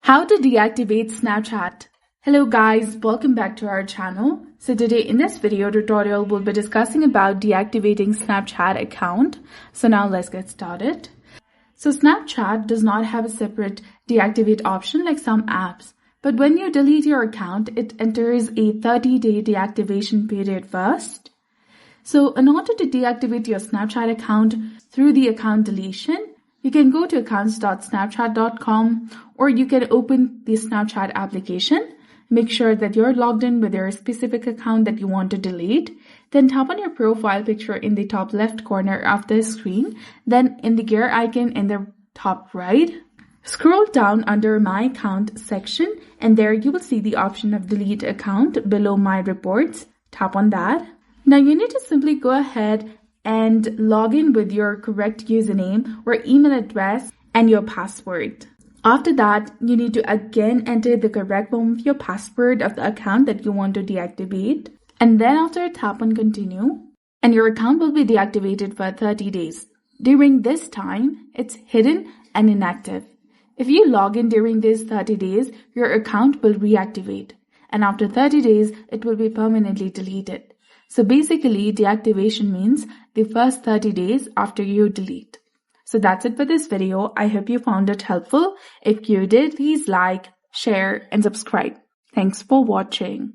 How to deactivate Snapchat. Hello guys, welcome back to our channel. So today in this video tutorial, we'll be discussing about deactivating Snapchat account. So now let's get started. So Snapchat does not have a separate deactivate option like some apps. But when you delete your account, it enters a 30-day deactivation period first. So in order to deactivate your Snapchat account through the account deletion, you can go to accounts.snapchat.com or you can open the Snapchat application. Make sure that you're logged in with your specific account that you want to delete. Then tap on your profile picture in the top left corner of the screen. Then in the gear icon in the top right, scroll down under My Account section and there you will see the option of Delete Account below My Reports. Tap on that. Now you need to simply go ahead and log in with your correct username or email address and your password. After that, you need to again enter the correct form of your password of the account that you want to deactivate. And then after, tap on continue and your account will be deactivated for 30 days. During this time, it's hidden and inactive. If you log in during these 30 days, your account will reactivate. And after 30 days, it will be permanently deleted. So basically, deactivation means the first 30 days after you delete. So that's it for this video. I hope you found it helpful. If you did, please like, share, and subscribe. Thanks for watching.